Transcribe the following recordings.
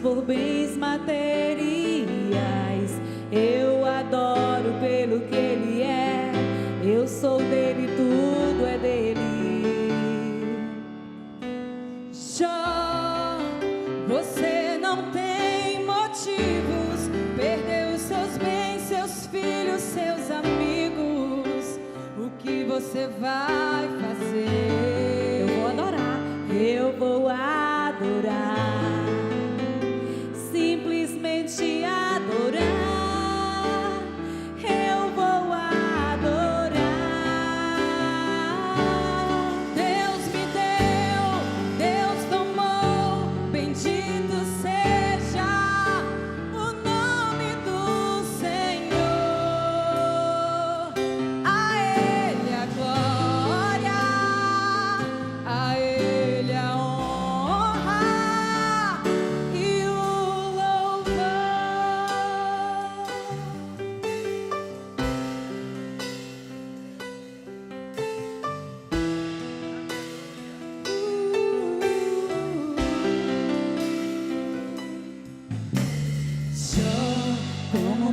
por bens materiais. Eu adoro pelo que Ele é. Eu sou dele, tudo é dele. Jó, você não tem motivos. Perdeu os seus bens, seus filhos, seus amigos. O que você vai fazer? Eu vou adorar. Eu vou adorar. Simplesmente adorar.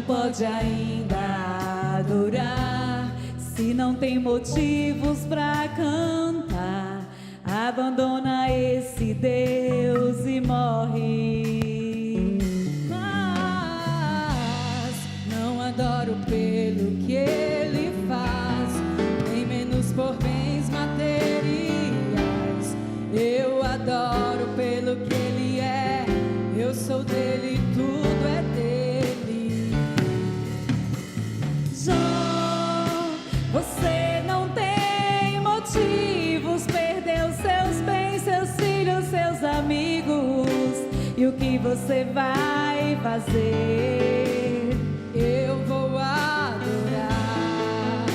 Pode ainda adorar se não tem motivos pra cantar. Abandona esse Deus e morre. Mas não adoro pelo que Ele faz, nem menos por bens materiais. Eu adoro pelo que Ele é. Eu sou dele, tudo é dele. Você não tem motivos, perdeu seus bens, seus filhos, seus amigos. E o que você vai fazer? Eu vou adorar,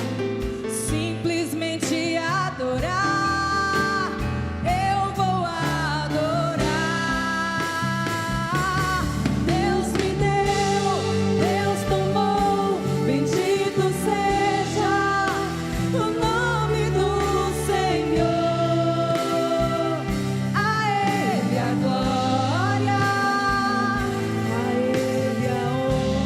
simplesmente adorar. Eu vou adorar. Deus me deu, Deus tomou, bendito seja o nome do Senhor. A Ele a glória, a Ele a honra.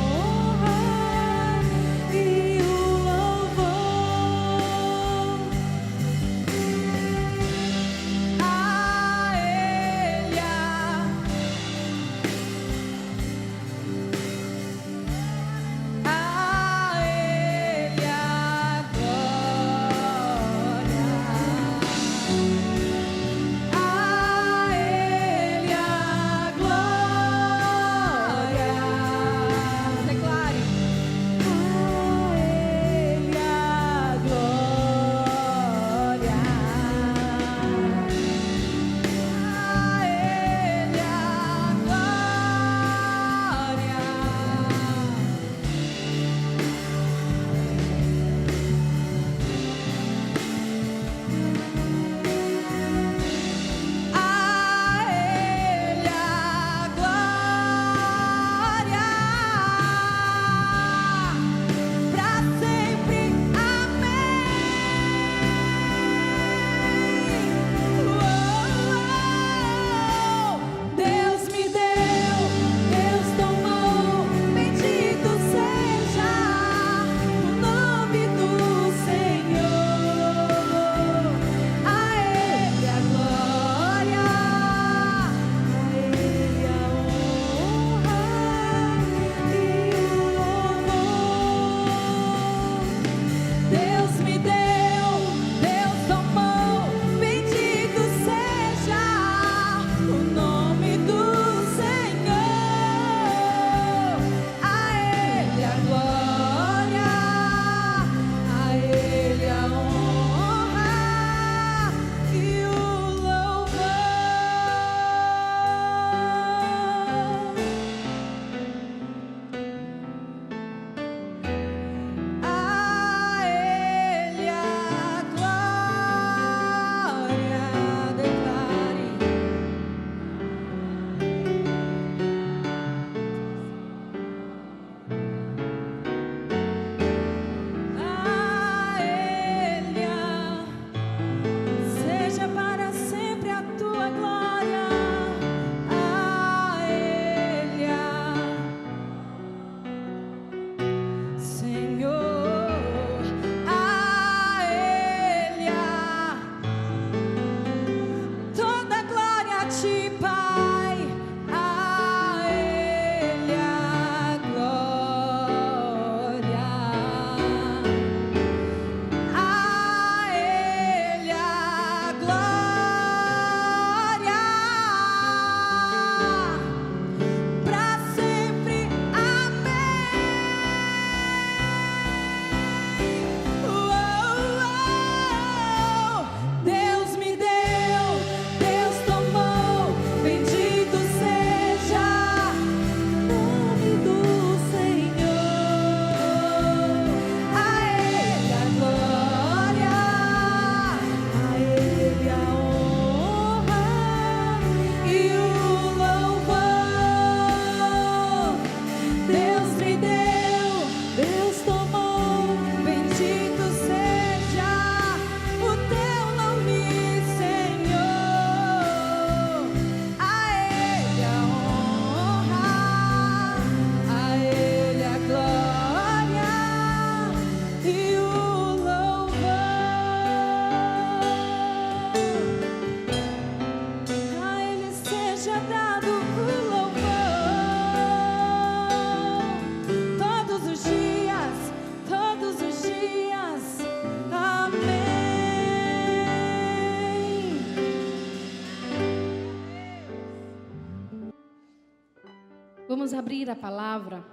Vamos abrir a palavra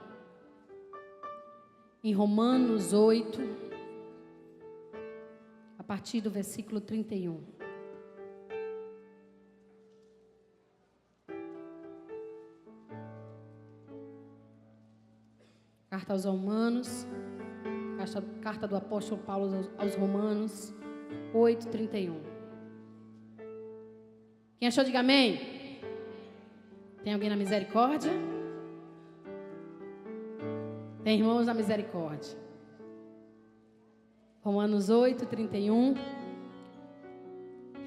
em Romanos 8, a partir do versículo 31. Carta aos Romanos, carta do apóstolo Paulo aos Romanos 8, 31. Quem achou, diga amém. Tem alguém na misericórdia? Tem irmãos na misericórdia. Romanos 8, 31.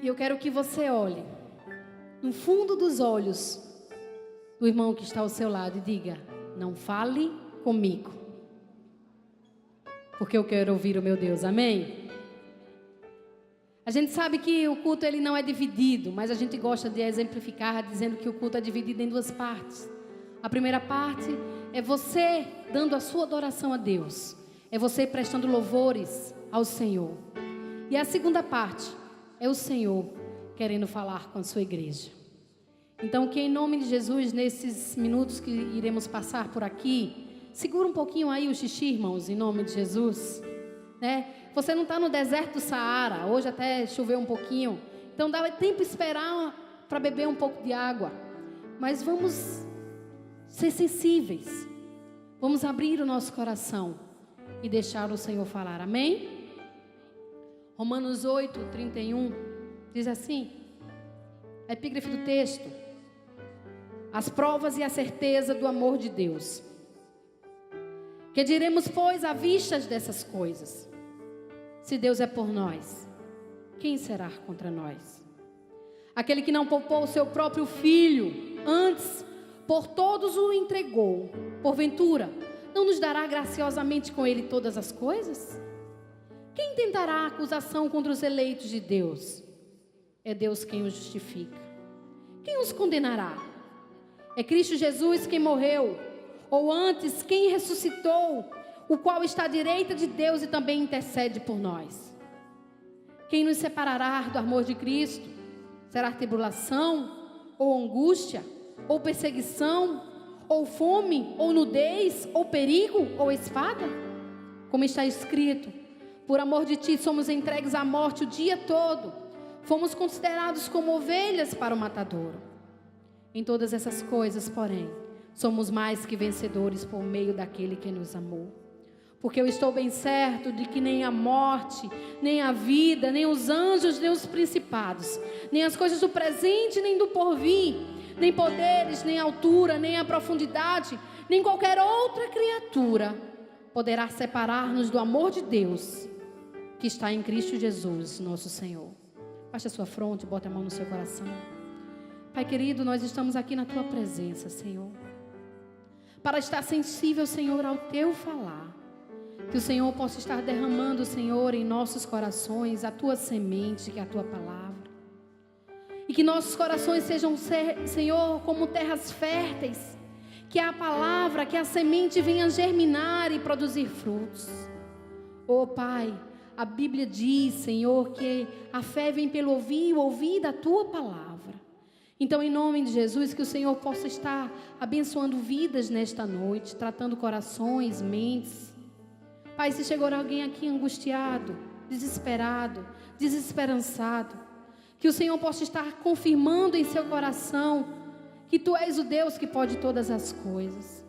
E eu quero que você olhe no fundo dos olhos do irmão que está ao seu lado e diga: não fale comigo, porque eu quero ouvir o meu Deus. Amém? A gente sabe que o culto ele não é dividido, mas a gente gosta de exemplificar dizendo que o culto é dividido em duas partes. A primeira parte é você dando a sua adoração a Deus, é você prestando louvores ao Senhor. E a segunda parte é o Senhor querendo falar com a sua igreja. Então, que em nome de Jesus, nesses minutos que iremos passar por aqui, segura um pouquinho aí o xixi, irmãos, em nome de Jesus, né? Você não está no deserto do Saara, hoje até choveu um pouquinho, então dá tempo esperar para beber um pouco de água, mas vamos ser sensíveis, vamos abrir o nosso coração e deixar o Senhor falar, amém? Romanos 8, 31, diz assim, a epígrafe do texto: as provas e a certeza do amor de Deus. Que diremos, pois, à vista dessas coisas? Se Deus é por nós, quem será contra nós? Aquele que não poupou o seu próprio filho, antes por todos o entregou, porventura não nos dará graciosamente com ele todas as coisas? Quem tentará acusação contra os eleitos de Deus? É Deus quem os justifica. Quem os condenará? É Cristo Jesus quem morreu, ou antes, quem ressuscitou, o qual está à direita de Deus e também intercede por nós. Quem nos separará do amor de Cristo? Será tribulação, ou angústia, ou perseguição, ou fome, ou nudez, ou perigo, ou espada? Como está escrito, por amor de ti somos entregues à morte o dia todo, fomos considerados como ovelhas para o matadouro. Em todas essas coisas, porém, somos mais que vencedores por meio daquele que nos amou. Porque eu estou bem certo de que nem a morte, nem a vida, nem os anjos, nem os principados, nem as coisas do presente, nem do porvir, nem poderes, nem altura, nem a profundidade, nem qualquer outra criatura poderá separar-nos do amor de Deus que está em Cristo Jesus, nosso Senhor. Baixe a sua fronte, bota a mão no seu coração. Pai querido, nós estamos aqui na Tua presença, Senhor, para estar sensível, Senhor, ao Teu falar. Que o Senhor possa estar derramando, Senhor, em nossos corações a Tua semente, que é a Tua palavra. E que nossos corações sejam, Senhor, como terras férteis, que a palavra, que a semente venha germinar e produzir frutos. Oh Pai, a Bíblia diz, Senhor, que a fé vem pelo ouvir e o ouvir da Tua palavra. Então, em nome de Jesus, que o Senhor possa estar abençoando vidas nesta noite, tratando corações, mentes. Pai, se chegou alguém aqui angustiado, desesperado, desesperançado, que o Senhor possa estar confirmando em seu coração que Tu és o Deus que pode todas as coisas,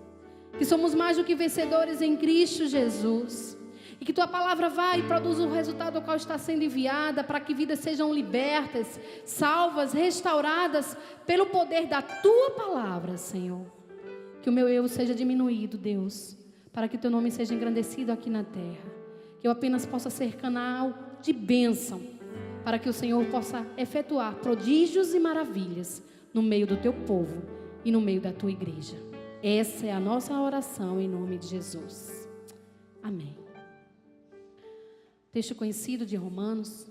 que somos mais do que vencedores em Cristo Jesus, e que Tua palavra vai e produz o resultado ao qual está sendo enviada, para que vidas sejam libertas, salvas, restauradas pelo poder da Tua palavra, Senhor. Que o meu eu seja diminuído, Deus, para que Teu nome seja engrandecido aqui na terra, que eu apenas possa ser canal de bênção, para que o Senhor possa efetuar prodígios e maravilhas no meio do Teu povo e no meio da Tua igreja. Essa é a nossa oração em nome de Jesus. Amém. Texto conhecido de Romanos.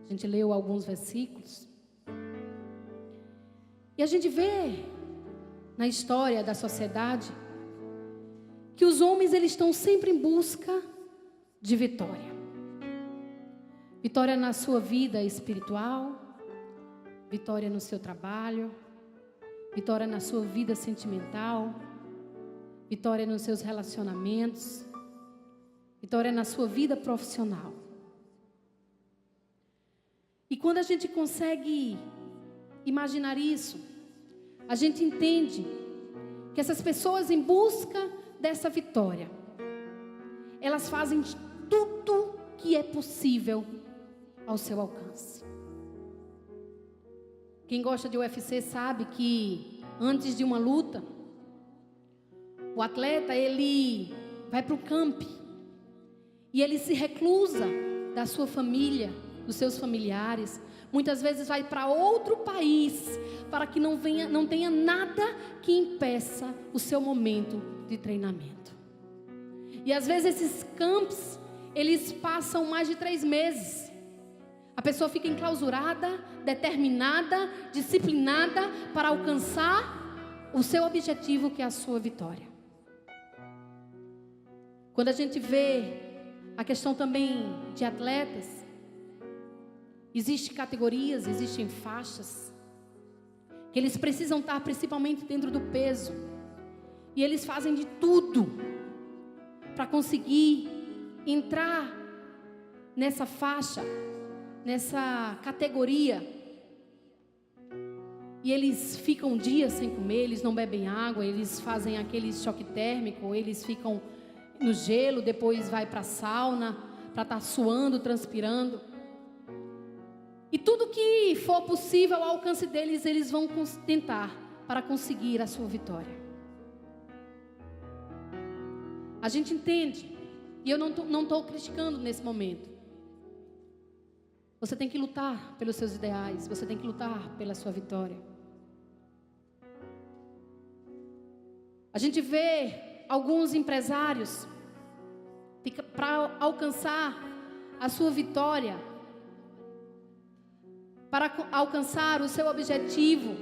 A gente leu alguns versículos. E a gente vê na história da sociedade que os homens eles estão sempre em busca de vitória. Vitória na sua vida espiritual, vitória no seu trabalho, vitória na sua vida sentimental, vitória nos seus relacionamentos, vitória na sua vida profissional. E quando a gente consegue imaginar isso, a gente entende que essas pessoas em busca dessa vitória, elas fazem tudo que é possível ao seu alcance. Quem gosta de UFC sabe que antes de uma luta, o atleta, ele vai para o camp e ele se reclusa da sua família, dos seus familiares. Muitas vezes vai para outro país para que não tenha nada que impeça o seu momento de treinamento. E às vezes esses campos, eles passam mais de 3 meses. A pessoa fica enclausurada, determinada, disciplinada para alcançar o seu objetivo, que é a sua vitória. Quando a gente vê a questão também de atletas, existem categorias, existem faixas, que eles precisam estar principalmente dentro do peso. E eles fazem de tudo para conseguir entrar nessa faixa, nessa categoria. E eles ficam dias sem comer, eles não bebem água, eles fazem aquele choque térmico, eles ficam no gelo, depois vai para a sauna, para estar suando, transpirando. E tudo que for possível ao alcance deles, eles vão tentar para conseguir a sua vitória. A gente entende, e eu não estou criticando nesse momento. Você tem que lutar pelos seus ideais, você tem que lutar pela sua vitória. A gente vê alguns empresários, para alcançar a sua vitória, para alcançar o seu objetivo,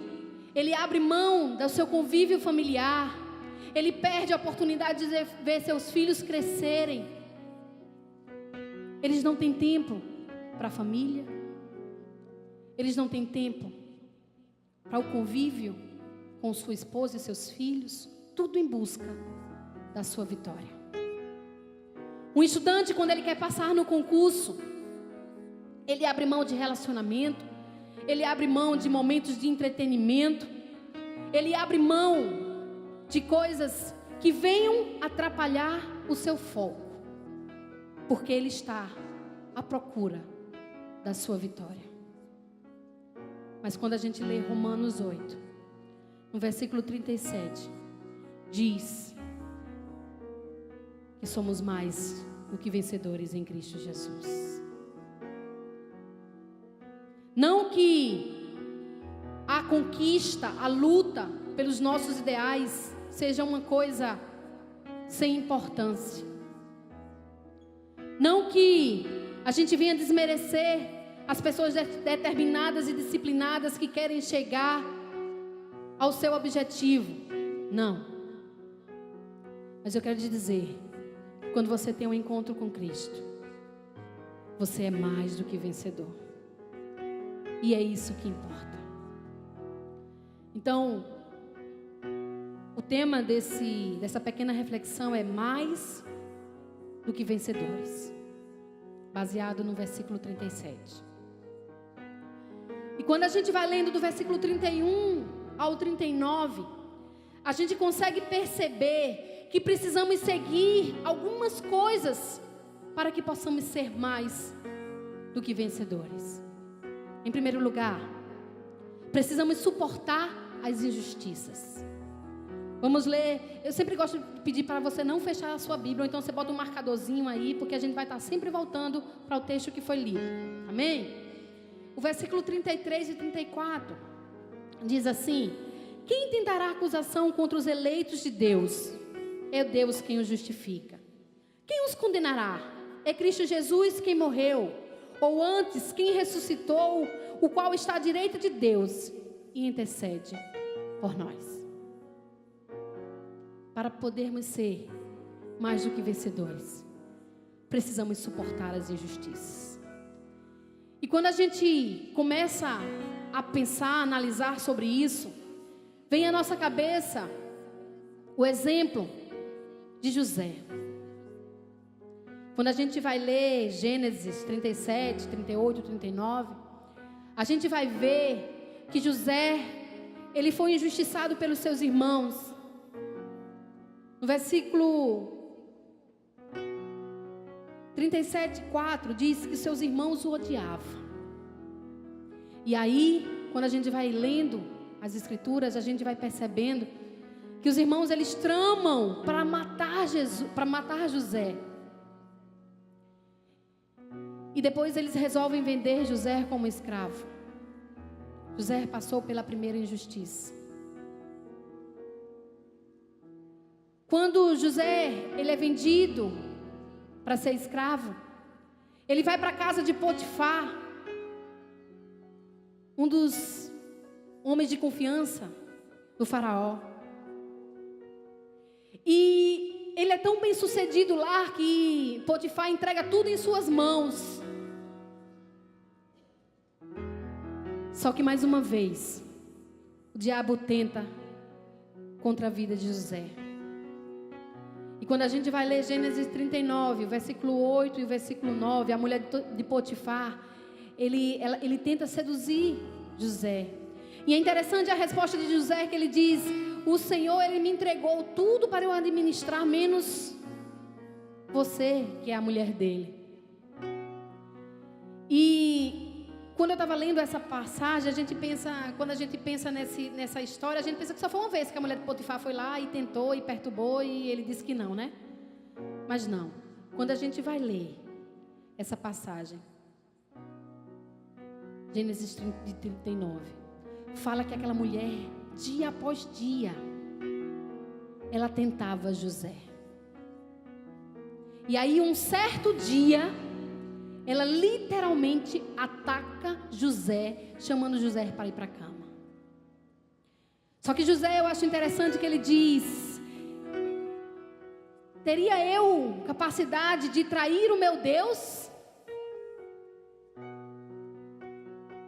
ele abre mão do seu convívio familiar, ele perde a oportunidade de ver seus filhos crescerem. Eles não têm tempo para a família, eles não têm tempo para o convívio com sua esposa e seus filhos, tudo em busca da sua vitória. Um estudante, quando ele quer passar no concurso, ele abre mão de relacionamento, ele abre mão de momentos de entretenimento, ele abre mão de coisas que venham atrapalhar o seu foco, porque ele está à procura da sua vitória. Mas quando a gente lê Romanos 8, no versículo 37, diz que somos mais do que vencedores em Cristo Jesus. Não que a conquista, a luta pelos nossos ideais seja uma coisa sem importância. Não que a gente venha desmerecer as pessoas determinadas e disciplinadas que querem chegar ao seu objetivo. Não. Mas eu quero te dizer, quando você tem um encontro com Cristo, você é mais do que vencedor. E é isso que importa. Então, o tema dessa pequena reflexão é mais do que vencedores, baseado no versículo 37. E quando a gente vai lendo do versículo 31 ao 39, a gente consegue perceber que precisamos seguir algumas coisas para que possamos ser mais do que vencedores. Em primeiro lugar, precisamos suportar as injustiças. Vamos ler. Eu sempre gosto de pedir para você não fechar a sua Bíblia, ou então você bota um marcadorzinho aí, porque a gente vai estar sempre voltando para o texto que foi lido. Amém? O versículo 33 e 34 diz assim: quem tentará acusação contra os eleitos de Deus? É Deus quem os justifica. Quem os condenará? É Cristo Jesus quem morreu, ou antes, quem ressuscitou, o qual está à direita de Deus e intercede por nós. Para podermos ser mais do que vencedores, precisamos suportar as injustiças. E quando a gente começa a pensar, a analisar sobre isso, vem à nossa cabeça o exemplo de José. Quando a gente vai ler Gênesis 37, 38, 39, a gente vai ver que José, ele foi injustiçado pelos seus irmãos. No versículo 37:4 diz que seus irmãos o odiavam. E aí, quando a gente vai lendo as escrituras, a gente vai percebendo que os irmãos, eles tramam para matar José. E depois eles resolvem vender José como escravo. José passou pela primeira injustiça. Quando José, ele é vendido para ser escravo, ele vai para a casa de Potifar, um dos homens de confiança do faraó. E ele é tão bem sucedido lá que Potifar entrega tudo em suas mãos. Só que mais uma vez, o diabo tenta contra a vida de José. E quando a gente vai ler Gênesis 39, o versículo 8 e o versículo 9, a mulher de Potifar, ele tenta seduzir José. E é interessante a resposta de José, que ele diz: o Senhor, ele me entregou tudo para eu administrar, menos você, que é a mulher dele. E quando eu estava lendo essa passagem, quando a gente pensa nessa história, a gente pensa que só foi uma vez que a mulher de Potifar foi lá e tentou e perturbou e ele disse que não, né? Mas não. Quando a gente vai ler essa passagem, Gênesis 39, fala que aquela mulher, dia após dia, ela tentava José. E aí um certo dia, ela literalmente ataca José, chamando José para ir para a cama. Só que José, eu acho interessante que ele diz: teria eu capacidade de trair o meu Deus?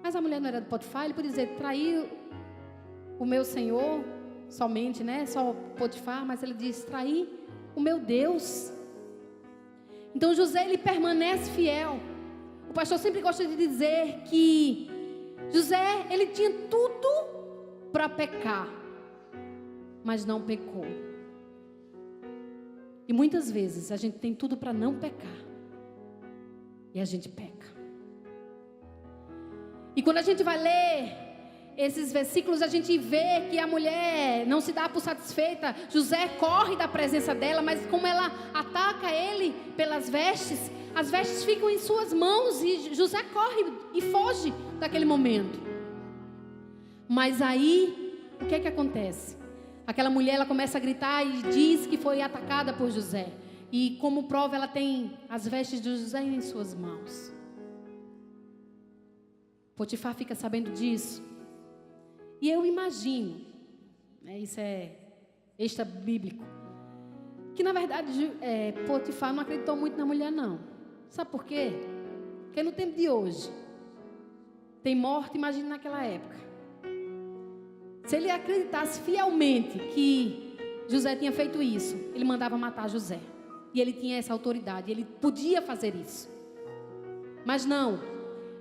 Mas a mulher não era de Potifar, ele podia dizer: trair o meu Senhor somente, né? Só Potifar, mas ele diz: trair o meu Deus. Então José, ele permanece fiel. O pastor sempre gosta de dizer que José, ele tinha tudo para pecar, mas não pecou. E muitas vezes a gente tem tudo para não pecar e a gente peca. E quando a gente vai ler esses versículos, a gente vê que a mulher não se dá por satisfeita. José corre da presença dela, mas como ela ataca ele pelas vestes, as vestes ficam em suas mãos e José corre e foge daquele momento. Mas aí, o que é que acontece? Aquela mulher, ela começa a gritar e diz que foi atacada por José. E como prova, ela tem as vestes de José em suas mãos. Potifar fica sabendo disso. E eu imagino, né, isso é extra bíblico, que na verdade Potifar não acreditou muito na mulher, não. Sabe por quê? Porque no tempo de hoje tem morte, imagina naquela época. Se ele acreditasse fielmente que José tinha feito isso, ele mandava matar José. E ele tinha essa autoridade, ele podia fazer isso. Mas não,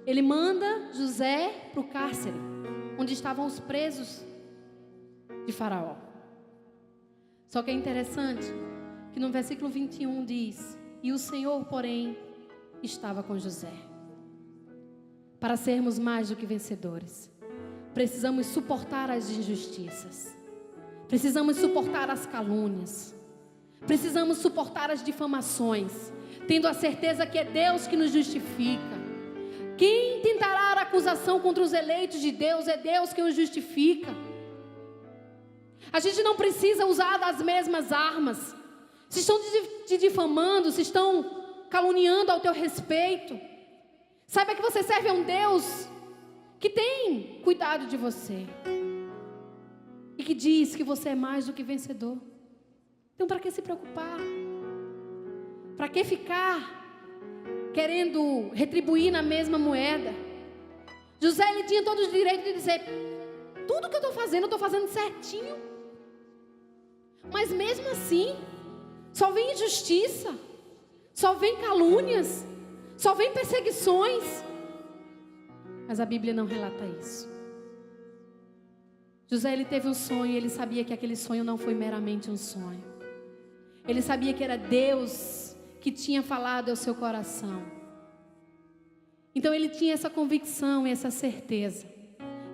ele manda José para o cárcere, onde estavam os presos de Faraó. Só que é interessante que no versículo 21 diz: e o Senhor, porém, estava com José. Para sermos mais do que vencedores, precisamos suportar as injustiças, precisamos suportar as calúnias, precisamos suportar as difamações, tendo a certeza que é Deus que nos justifica. Quem tentará a acusação contra os eleitos de Deus? É Deus quem os justifica. A gente não precisa usar das mesmas armas. Se estão te difamando, se estão caluniando ao teu respeito, saiba que você serve a um Deus que tem cuidado de você e que diz que você é mais do que vencedor. Então, para que se preocupar? Para que ficar retribuir na mesma moeda? José, ele tinha todo o direito de dizer: tudo que eu estou fazendo certinho. Mas mesmo assim, só vem injustiça, só vem calúnias, só vem perseguições. Mas a Bíblia não relata isso. José, ele teve um sonho e ele sabia que aquele sonho não foi meramente um sonho. Ele sabia que era Deus que tinha falado ao seu coração. Então ele tinha essa convicção e essa certeza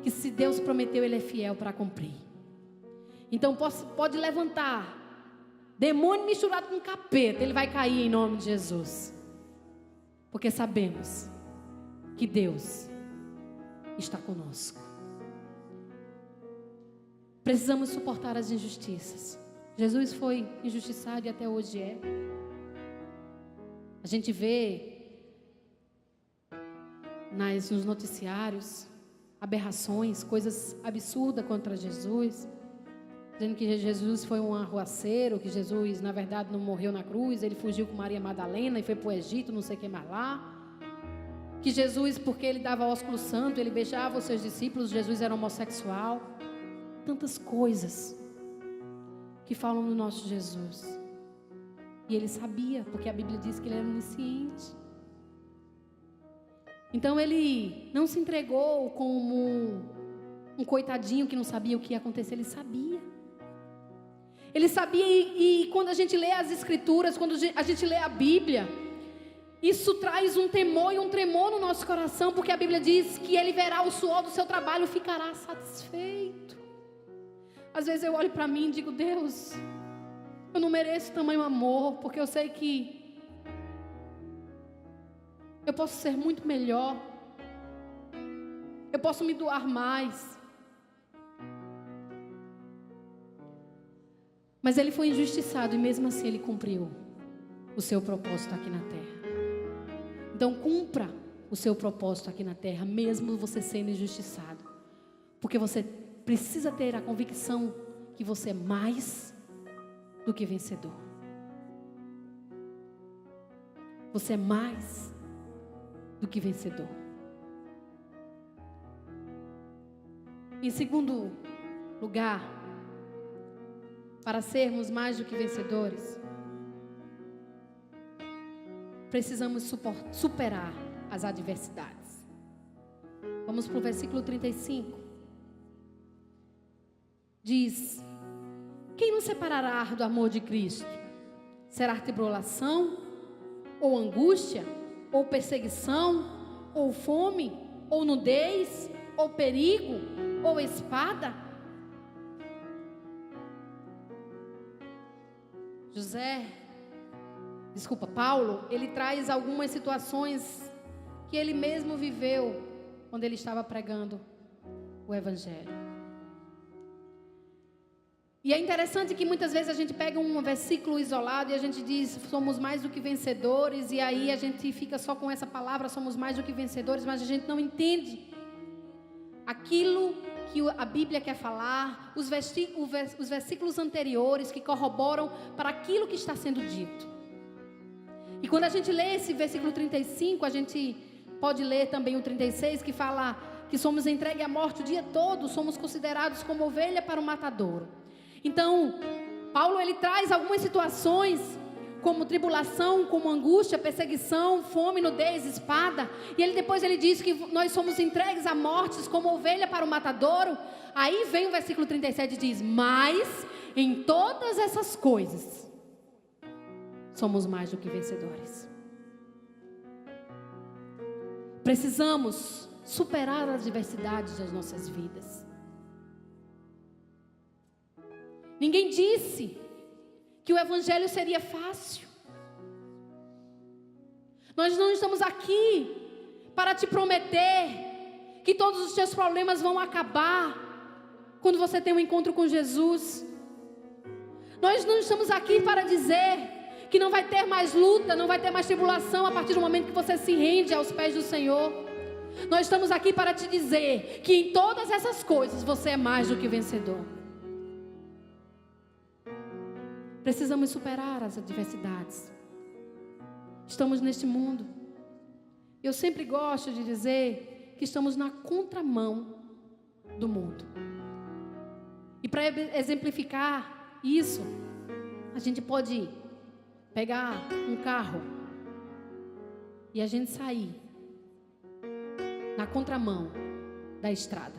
que se Deus prometeu, Ele é fiel para cumprir. Então pode levantar demônio misturado com capeta, ele vai cair em nome de Jesus. Porque sabemos que Deus está conosco. Precisamos suportar as injustiças. Jesus foi injustiçado e até hoje é. A gente vê nos noticiários aberrações, coisas absurdas contra Jesus, dizendo que Jesus foi um arruaceiro, que Jesus na verdade não morreu na cruz, ele fugiu com Maria Madalena e foi para o Egito, não sei o que mais lá. Que Jesus, porque ele dava ósculo santo, ele beijava os seus discípulos, Jesus era homossexual. Tantas coisas que falam no nosso Jesus. E ele sabia, porque a Bíblia diz que ele era onisciente. Então ele não se entregou como um coitadinho que não sabia o que ia acontecer, ele sabia. Ele sabia e quando a gente lê as Escrituras, quando a gente lê a Bíblia, isso traz um temor e um tremor no nosso coração, porque a Bíblia diz que ele verá o suor do seu trabalho e ficará satisfeito. Às vezes eu olho para mim e digo, Deus, eu não mereço tamanho amor, porque eu sei que eu posso ser muito melhor, eu posso me doar mais. Mas ele foi injustiçado e mesmo assim ele cumpriu o seu propósito aqui na terra. Então cumpra o seu propósito aqui na terra, mesmo você sendo injustiçado. Porque você precisa ter a convicção que você é mais do que vencedor. Você é mais do que vencedor. Em segundo lugar, para sermos mais do que vencedores, precisamos superar as adversidades. Vamos para o versículo 35. Diz: quem nos separará do amor de Cristo? Será tribulação, ou angústia, ou perseguição, ou fome, ou nudez, ou perigo, ou espada? Paulo, ele traz algumas situações que ele mesmo viveu quando ele estava pregando o Evangelho. E é interessante que muitas vezes a gente pega um versículo isolado e a gente diz, somos mais do que vencedores, e aí a gente fica só com essa palavra, somos mais do que vencedores, mas a gente não entende aquilo que a Bíblia quer falar, os versículos anteriores que corroboram para aquilo que está sendo dito. E quando a gente lê esse versículo 35, a gente pode ler também o 36, que fala que somos entregues à morte o dia todo, somos considerados como ovelha para o matadouro. Então, Paulo ele traz algumas situações, como tribulação, como angústia, perseguição, fome, nudez, espada. E depois ele diz que nós somos entregues à morte como ovelha para o matadouro. Aí vem o versículo 37 e diz, mas em todas essas coisas, somos mais do que vencedores. Precisamos superar as adversidades das nossas vidas. Ninguém disse que o Evangelho seria fácil. Nós não estamos aqui para te prometer que todos os teus problemas vão acabar quando você tem um encontro com Jesus. Nós não estamos aqui para dizer que não vai ter mais luta, não vai ter mais tribulação a partir do momento que você se rende aos pés do Senhor. Nós estamos aqui para te dizer que em todas essas coisas você é mais do que vencedor. Precisamos superar as adversidades. Estamos neste mundo. Eu sempre gosto de dizer que estamos na contramão do mundo. para exemplificar isso, a gente pode pegar um carro e a gente sair na contramão da estrada.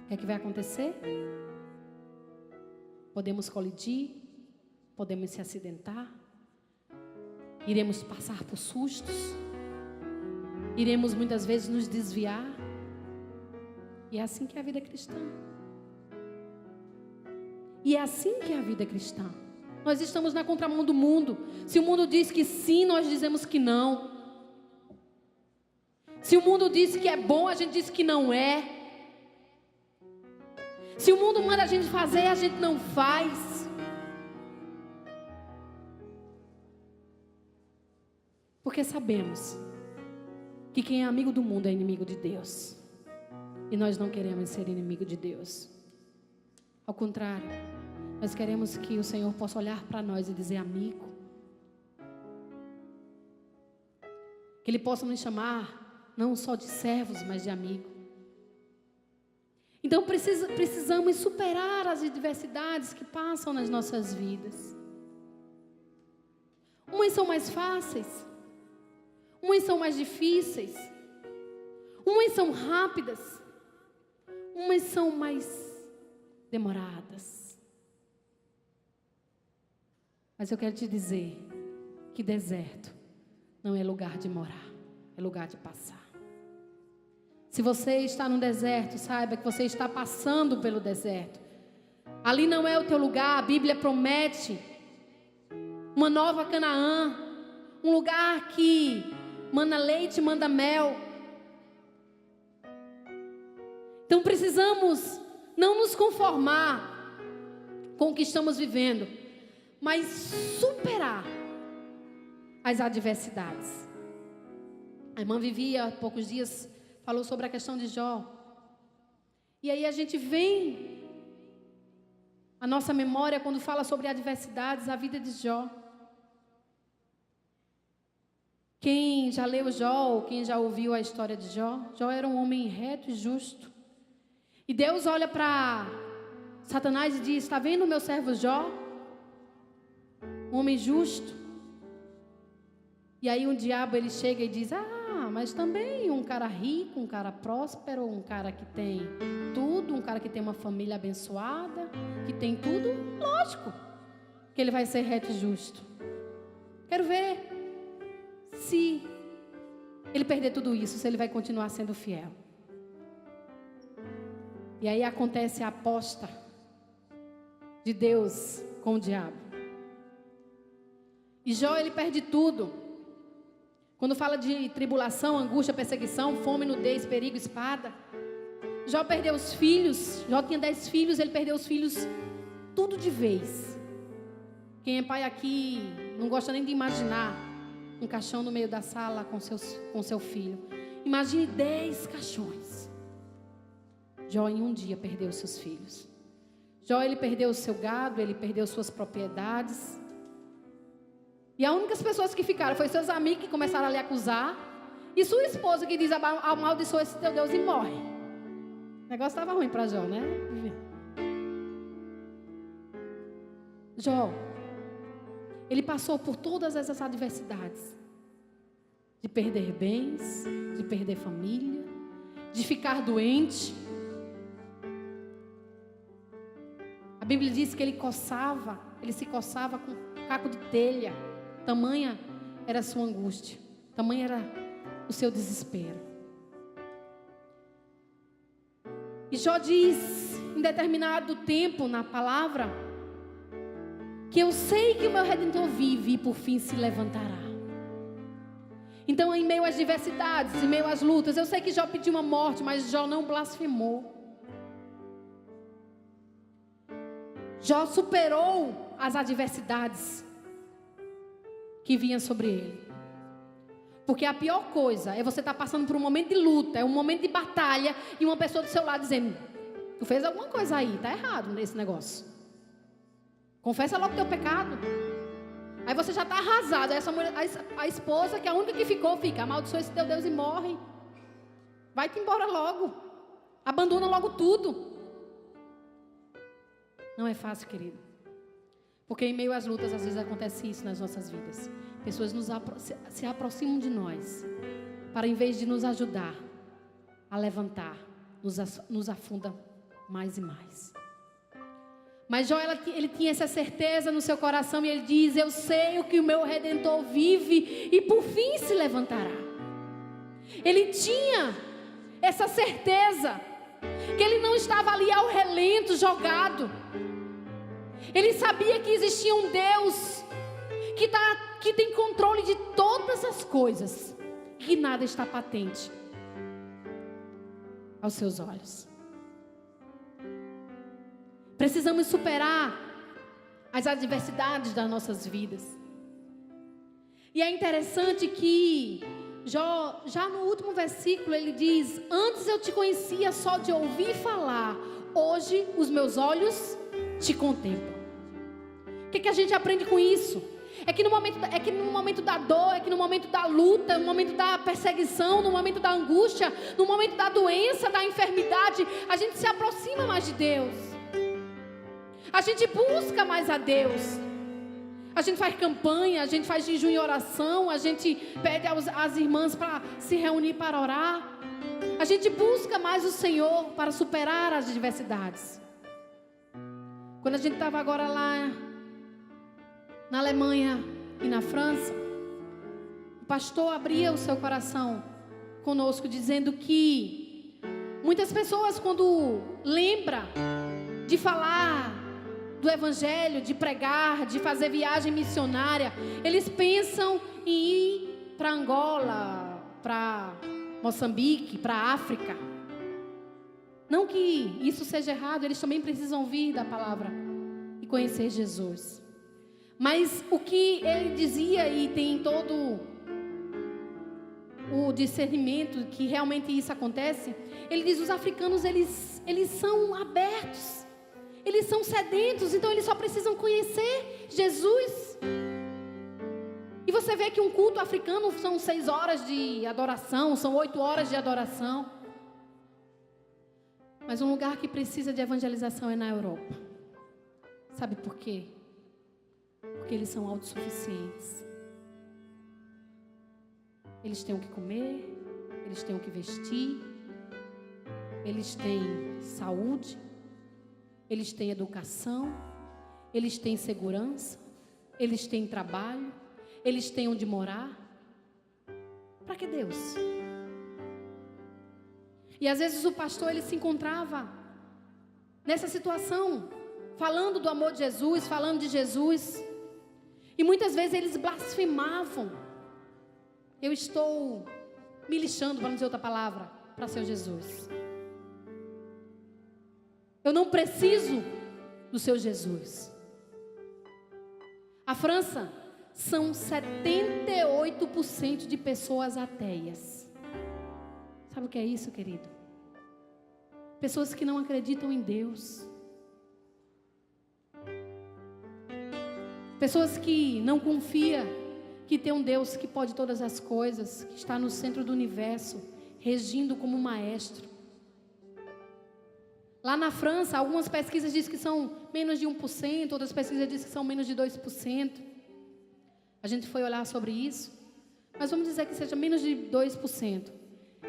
O que é que vai acontecer? Podemos colidir, podemos se acidentar, iremos passar por sustos, iremos muitas vezes nos desviar. E é assim que é a vida cristã. E é assim que é a vida cristã. Nós estamos na contramão do mundo. Se o mundo diz que sim, nós dizemos que não. Se o mundo diz que é bom, a gente diz que não é. Se o mundo manda a gente fazer, a gente não faz. Porque sabemos que quem é amigo do mundo é inimigo de Deus. E nós não queremos ser inimigo de Deus. Ao contrário, nós queremos que o Senhor possa olhar para nós e dizer amigo. Que Ele possa nos chamar não só de servos, mas de amigo. Então precisamos superar as adversidades que passam nas nossas vidas. Umas são mais fáceis, umas são mais difíceis, umas são rápidas, umas são mais demoradas. Mas eu quero te dizer que deserto não é lugar de morar, é lugar de passar. Se você está no deserto, saiba que você está passando pelo deserto. Ali não é o teu lugar. A Bíblia promete uma nova Canaã, um lugar que mana leite e manda mel. Então precisamos não nos conformar com o que estamos vivendo, mas superar as adversidades. A irmã Vivi há poucos dias falou sobre a questão de Jó. E aí a gente vem a nossa memória quando fala sobre adversidades, a vida de Jó. Quem já leu Jó, ou quem já ouviu a história de Jó, Jó era um homem reto e justo. E Deus olha para Satanás e diz: está vendo o meu servo Jó? Um homem justo. E aí o diabo ele chega e diz: mas também um cara rico, um cara próspero, um cara que tem tudo, um cara que tem uma família abençoada, que tem tudo, lógico que ele vai ser reto e justo. Quero ver se ele perder tudo isso, se ele vai continuar sendo fiel. E aí acontece a aposta de Deus com o diabo. E Jó ele perde tudo. Quando fala de tribulação, angústia, perseguição, fome, nudez, perigo, espada. Jó perdeu os filhos. Jó tinha 10 filhos, ele perdeu os filhos tudo de vez. Quem é pai aqui não gosta nem de imaginar um caixão no meio da sala com seu filho. Imagine 10 caixões. Jó em um dia perdeu os seus filhos. Jó ele perdeu o seu gado, ele perdeu suas propriedades. E as únicas pessoas que ficaram foi seus amigos que começaram a lhe acusar. E sua esposa que diz: amaldiçoa esse teu Deus e morre. O negócio estava ruim para Jó, né? Jó, ele passou por todas essas adversidades. De perder bens, de perder família, de ficar doente. A Bíblia diz que ele se coçava com um caco de telha. Tamanha era a sua angústia, tamanha era o seu desespero. E Jó diz, em determinado tempo na palavra, que eu sei que o meu Redentor vive e por fim se levantará. Então, em meio às diversidades, em meio às lutas, eu sei que Jó pediu uma morte, mas Jó não blasfemou. Jó superou as adversidades que vinha sobre ele. Porque a pior coisa é você estar passando por um momento de luta, é um momento de batalha, e uma pessoa do seu lado dizendo: tu fez alguma coisa aí, está errado nesse negócio. Confessa logo o teu pecado. Aí você já está arrasado. Aí essa mulher, a esposa, que é a única que ficou, fica: amaldiçoa esse teu Deus e morre. Vai-te embora logo. Abandona logo tudo. Não é fácil, querido. Porque em meio às lutas, às vezes acontece isso nas nossas vidas. Pessoas se aproximam de nós para, em vez de nos ajudar a levantar, nos afunda mais e mais. Mas Jó, ele tinha essa certeza no seu coração e ele diz: eu sei que o meu Redentor vive e por fim se levantará. Ele tinha essa certeza que ele não estava ali ao relento, jogado. Ele sabia que existia um Deus que tem controle de todas as coisas, que nada está patente aos seus olhos. Precisamos superar as adversidades das nossas vidas. E é interessante que Jó, já no último versículo, ele diz: antes eu te conhecia só de ouvir falar, hoje os meus olhos te contemplam. O que a gente aprende com isso? É que no momento da dor, é que no momento da luta, no momento da perseguição, no momento da angústia, no momento da doença, da enfermidade, a gente se aproxima mais de Deus. A gente busca mais a Deus. A gente faz campanha, a gente faz jejum e oração, a gente pede às irmãs para se reunir para orar. A gente busca mais o Senhor para superar as adversidades. Quando a gente estava agora lá na Alemanha e na França, o pastor abria o seu coração conosco, dizendo que muitas pessoas, quando lembram de falar do Evangelho, de pregar, de fazer viagem missionária, eles pensam em ir para Angola, para Moçambique, para África. Não que isso seja errado, eles também precisam ouvir da palavra e conhecer Jesus. Mas o que ele dizia, e tem todo o discernimento que realmente isso acontece, ele diz: os africanos, eles são abertos. Eles são sedentos, então eles só precisam conhecer Jesus. E você vê que um culto africano são 6 horas de adoração, são 8 horas de adoração. Mas um lugar que precisa de evangelização é na Europa. Sabe por quê? Porque eles são autossuficientes. Eles têm o que comer, eles têm o que vestir, eles têm saúde, eles têm educação, eles têm segurança, eles têm trabalho, eles têm onde morar. Para que Deus? E às vezes o pastor, ele se encontrava nessa situação, falando do amor de Jesus, falando de Jesus. E muitas vezes eles blasfemavam. Eu estou me lixando, para não dizer outra palavra, para ser Jesus. Eu não preciso do seu Jesus. A França são 78% de pessoas ateias. Sabe o que é isso, querido? Pessoas que não acreditam em Deus. Pessoas que não confiam que tem um Deus que pode todas as coisas, que está no centro do universo, regindo como maestro. Lá na França, algumas pesquisas dizem que são menos de 1%, outras pesquisas dizem que são menos de 2%. A gente foi olhar sobre isso, mas vamos dizer que seja menos de 2%.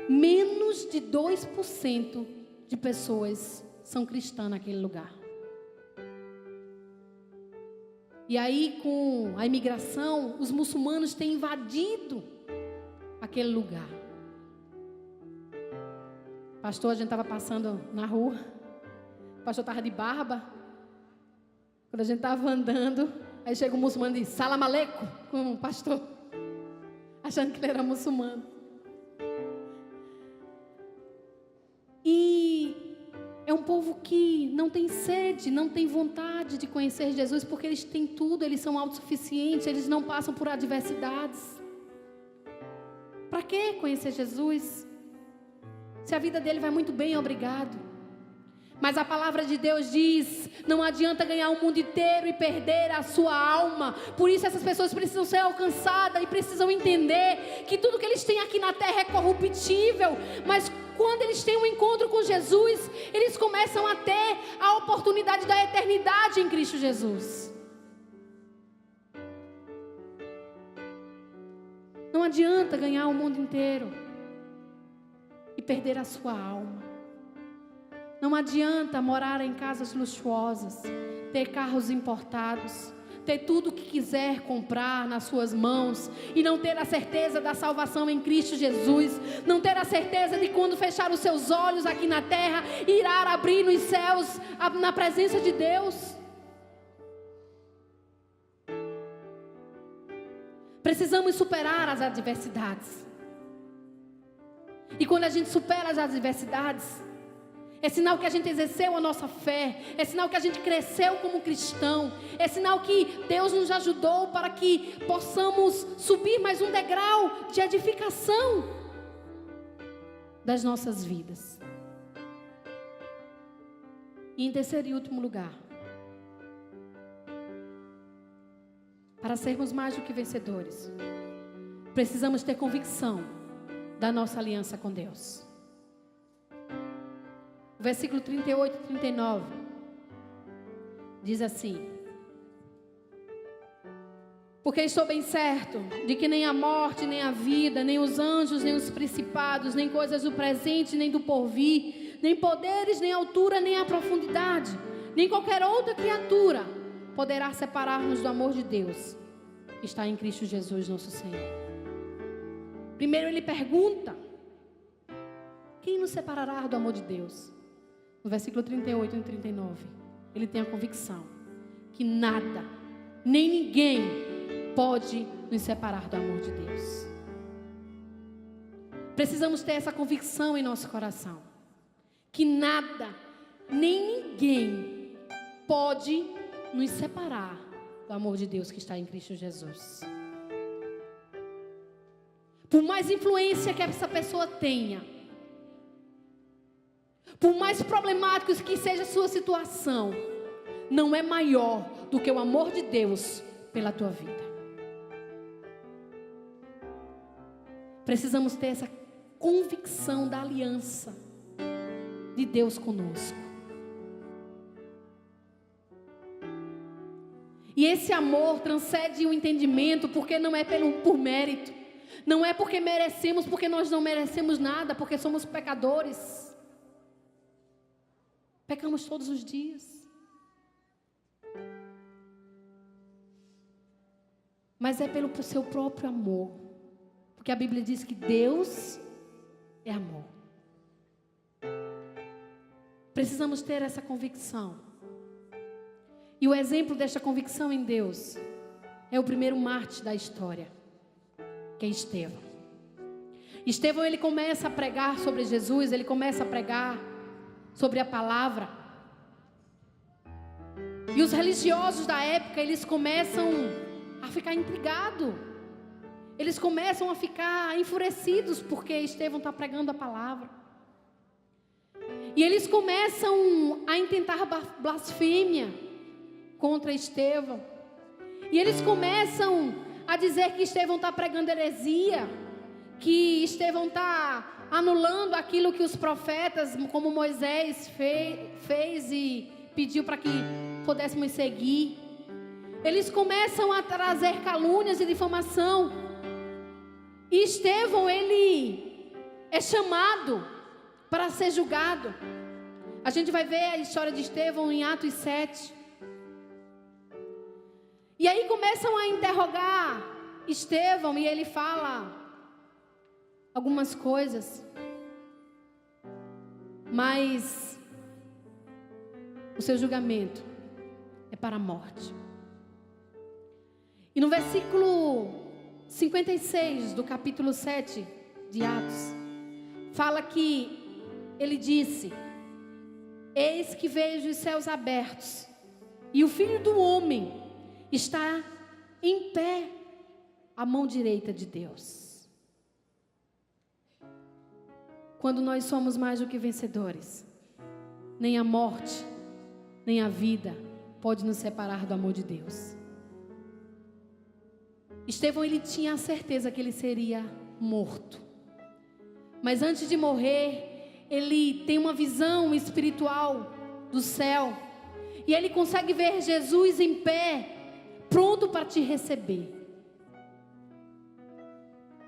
Menos de 2% de pessoas são cristãs naquele lugar. E aí, com a imigração, os muçulmanos têm invadido aquele lugar. Pastor, a gente estava passando na rua, o pastor estava de barba. Quando a gente estava andando, aí chega um muçulmano e diz: Salam aleikum, com o pastor, achando que ele era muçulmano. E é um povo que não tem sede, não tem vontade de conhecer Jesus, porque eles têm tudo, eles são autossuficientes, eles não passam por adversidades. Para que conhecer Jesus? Se a vida dele vai muito bem, obrigado. Mas a palavra de Deus diz: não adianta ganhar o mundo inteiro e perder a sua alma. Por isso essas pessoas precisam ser alcançadas e precisam entender que tudo que eles têm aqui na terra é corruptível. Mas quando eles têm um encontro com Jesus, eles começam a ter a oportunidade da eternidade em Cristo Jesus. Não adianta ganhar o mundo inteiro e perder a sua alma. Não adianta morar em casas luxuosas, ter carros importados, ter tudo o que quiser comprar nas suas mãos e não ter a certeza da salvação em Cristo Jesus, não ter a certeza de quando fechar os seus olhos aqui na terra, irá abrir nos céus na presença de Deus. Precisamos superar as adversidades. E quando a gente supera as adversidades, é sinal que a gente exerceu a nossa fé, é sinal que a gente cresceu como cristão, é sinal que Deus nos ajudou para que possamos subir mais um degrau de edificação das nossas vidas. E em terceiro e último lugar, para sermos mais do que vencedores, precisamos ter convicção da nossa aliança com Deus. O versículo 38 e 39 diz assim: porque estou bem certo de que nem a morte, nem a vida, nem os anjos, nem os principados, nem coisas do presente, nem do porvir, nem poderes, nem altura, nem a profundidade, nem qualquer outra criatura poderá separar-nos do amor de Deus que está em Cristo Jesus nosso Senhor. Primeiro ele pergunta: quem nos separará do amor de Deus? No versículo 38 e 39, ele tem a convicção que nada, nem ninguém pode nos separar do amor de Deus. Precisamos ter essa convicção em nosso coração, que nada, nem ninguém pode nos separar do amor de Deus que está em Cristo Jesus. Por mais influência que essa pessoa tenha, por mais problemáticos que seja a sua situação, não é maior do que o amor de Deus pela tua vida. Precisamos ter essa convicção da aliança de Deus conosco. E esse amor transcende o entendimento, porque não é por mérito, não é porque merecemos, porque nós não merecemos nada, porque somos pecadores. Pecamos todos os dias. Mas é pelo seu próprio amor. Porque a Bíblia diz que Deus é amor. Precisamos ter essa convicção. E o exemplo desta convicção em Deus é o primeiro mártir da história, que é Estevão. Estevão, ele começa a pregar sobre Jesus, ele começa a pregar sobre a palavra. E os religiosos da época, eles começam a ficar intrigados. Eles começam a ficar enfurecidos porque Estevão está pregando a palavra. E eles começam a intentar blasfêmia contra Estevão. E eles começam a dizer que Estevão está pregando heresia, que Estevão está anulando aquilo que os profetas, como Moisés fez e pediu para que pudéssemos seguir. Eles começam a trazer calúnias e difamação. E Estevão, ele é chamado para ser julgado. A gente vai ver a história de Estevão em Atos 7. E aí começam a interrogar Estevão e ele fala algumas coisas, mas o seu julgamento é para a morte. E no versículo 56 do capítulo 7 de Atos, fala que ele disse: eis que vejo os céus abertos e o Filho do Homem está em pé à mão direita de Deus. Quando nós somos mais do que vencedores, nem a morte, nem a vida pode nos separar do amor de Deus. Estevão, ele tinha a certeza que ele seria morto. Mas antes de morrer, ele tem uma visão espiritual do céu. E ele consegue ver Jesus em pé, pronto para te receber.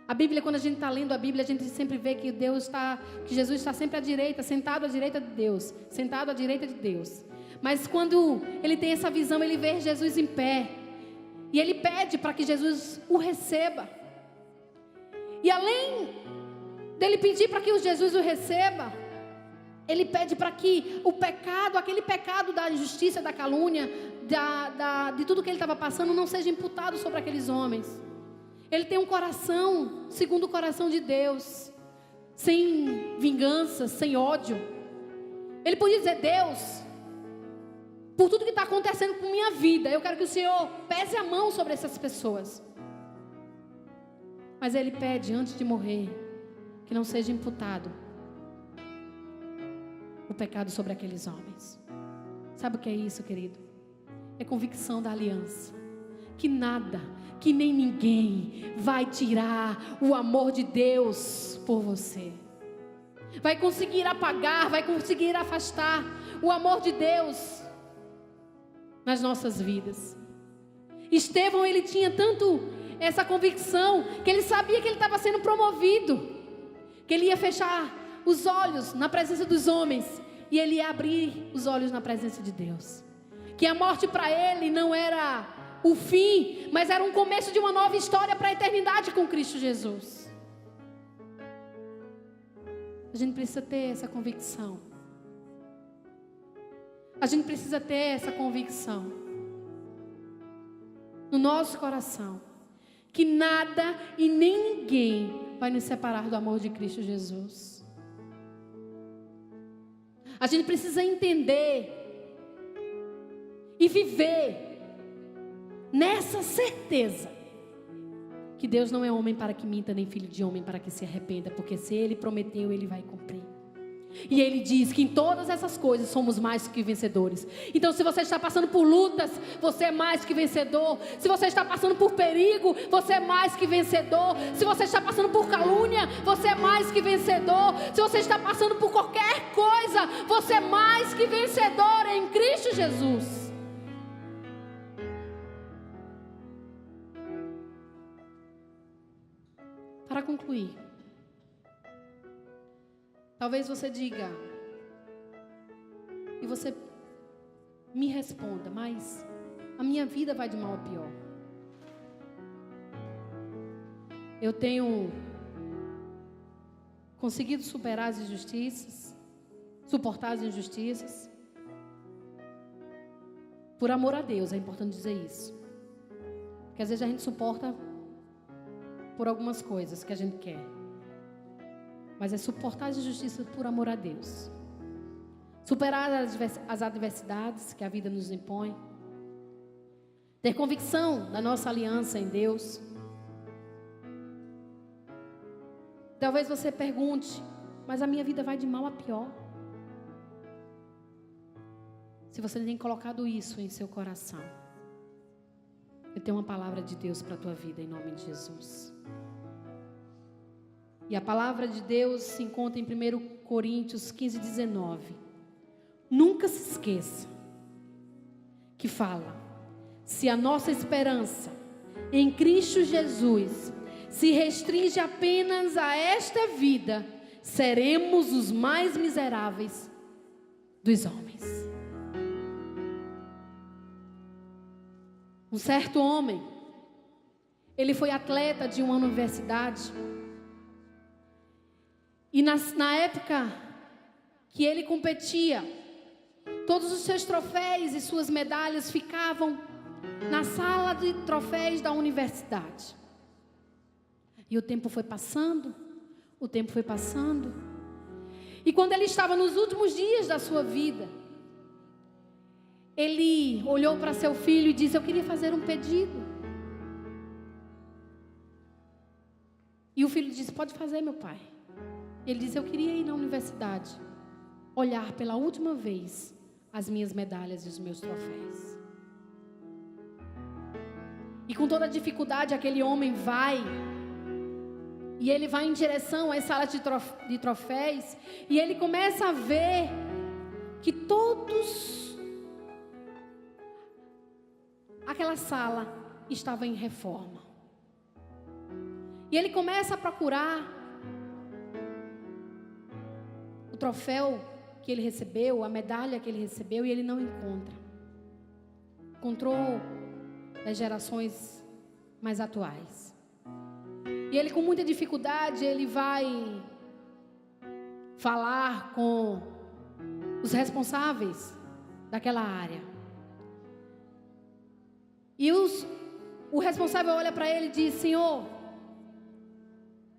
A Bíblia, quando a gente está lendo a Bíblia, a gente sempre vê que que Jesus está sempre à direita, sentado à direita de Deus, sentado à direita de Deus. Mas quando ele tem essa visão, ele vê Jesus em pé. E ele pede para que Jesus o receba. E além dele pedir para que Jesus o receba, ele pede para que o pecado, aquele pecado da injustiça, da calúnia, de tudo que ele estava passando, não seja imputado sobre aqueles homens. Ele tem um coração segundo o coração de Deus, sem vingança, sem ódio. Ele podia dizer: Deus, por tudo que está acontecendo com minha vida, eu quero que o Senhor pese a mão sobre essas pessoas. Mas ele pede, antes de morrer, que não seja imputado o pecado sobre aqueles homens. Sabe o que é isso, querido? É convicção da aliança. Que nada, que nem ninguém vai tirar o amor de Deus por você. Vai conseguir apagar, vai conseguir afastar o amor de Deus nas nossas vidas. Estevão, ele tinha tanto essa convicção, que ele sabia que ele estava sendo promovido, que ele ia fechar os olhos na presença dos homens, e ele ia abrir os olhos na presença de Deus. Que a morte para ele não era o fim, mas era um começo de uma nova história para a eternidade com Cristo Jesus. A gente precisa ter essa convicção. A gente precisa ter essa convicção no nosso coração, que nada e nem ninguém vai nos separar do amor de Cristo Jesus. A gente precisa entender e viver nessa certeza que Deus não é homem para que minta, nem filho de homem para que se arrependa, porque se Ele prometeu, Ele vai cumprir. E Ele diz que em todas essas coisas somos mais que vencedores. Então, se você está passando por lutas, você é mais que vencedor. Se você está passando por perigo, você é mais que vencedor. Se você está passando por calúnia, você é mais que vencedor. Se você está passando por qualquer coisa, você é mais que vencedor em Cristo Jesus. Para concluir, talvez você diga, e você me responda: mas a minha vida vai de mal a pior. Eu tenho conseguido superar as injustiças, suportar as injustiças. Por amor a Deus, é importante dizer isso. Porque às vezes a gente suporta por algumas coisas que a gente quer. Mas é suportar as injustiças por amor a Deus. Superar as adversidades que a vida nos impõe. Ter convicção da nossa aliança em Deus. Talvez você pergunte: mas a minha vida vai de mal a pior. Se você tem colocado isso em seu coração, eu tenho uma palavra de Deus para a tua vida, em nome de Jesus. E a palavra de Deus se encontra em 1 Coríntios 15, 19. Nunca se esqueça que fala: se a nossa esperança em Cristo Jesus se restringe apenas a esta vida, seremos os mais miseráveis dos homens. Um certo homem, ele foi atleta de uma universidade. E na época que ele competia, todos os seus troféus e suas medalhas ficavam na sala de troféus da universidade. E o tempo foi passando, E quando ele estava nos últimos dias da sua vida, ele olhou para seu filho e disse: eu queria fazer um pedido. E o filho disse: pode fazer, meu pai. Ele disse: eu queria ir na universidade. olhar pela última vez as minhas medalhas e os meus troféus. E com toda dificuldade aquele homem vai, e ele vai em direção às salas de troféus, e ele começa a ver que todos, aquela sala estava em reforma. E ele começa a procurar o troféu que ele recebeu, a medalha que ele recebeu, e ele não encontra. Encontrou das gerações mais atuais. E ele, com muita dificuldade, ele vai falar com os responsáveis daquela área. E o responsável olha para ele e diz: Senhor,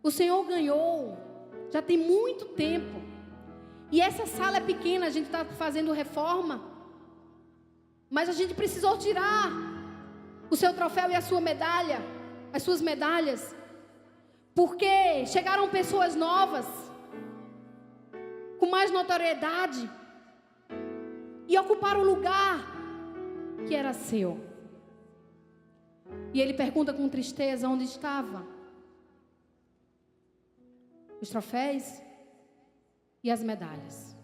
o Senhor ganhou já tem muito tempo. E essa sala é pequena, a gente está fazendo reforma. Mas a gente precisou tirar o seu troféu e a sua medalha, as suas medalhas, porque chegaram pessoas novas, com mais notoriedade, e ocuparam o lugar que era seu. E ele pergunta com tristeza onde estava os troféus e as medalhas.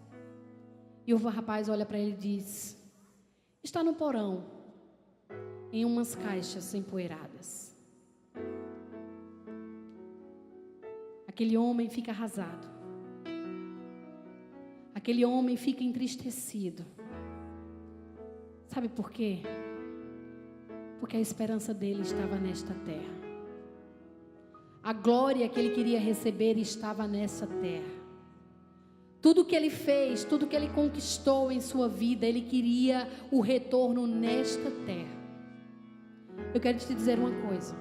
E o rapaz olha para ele e diz: está no porão, em umas caixas empoeiradas. Aquele homem fica arrasado. Aquele homem fica entristecido. Sabe por quê? Porque a esperança dele estava nesta terra. A glória que ele queria receber estava nessa terra. Tudo que ele fez, tudo que ele conquistou em sua vida, ele queria o retorno nesta terra. Eu quero te dizer uma coisa.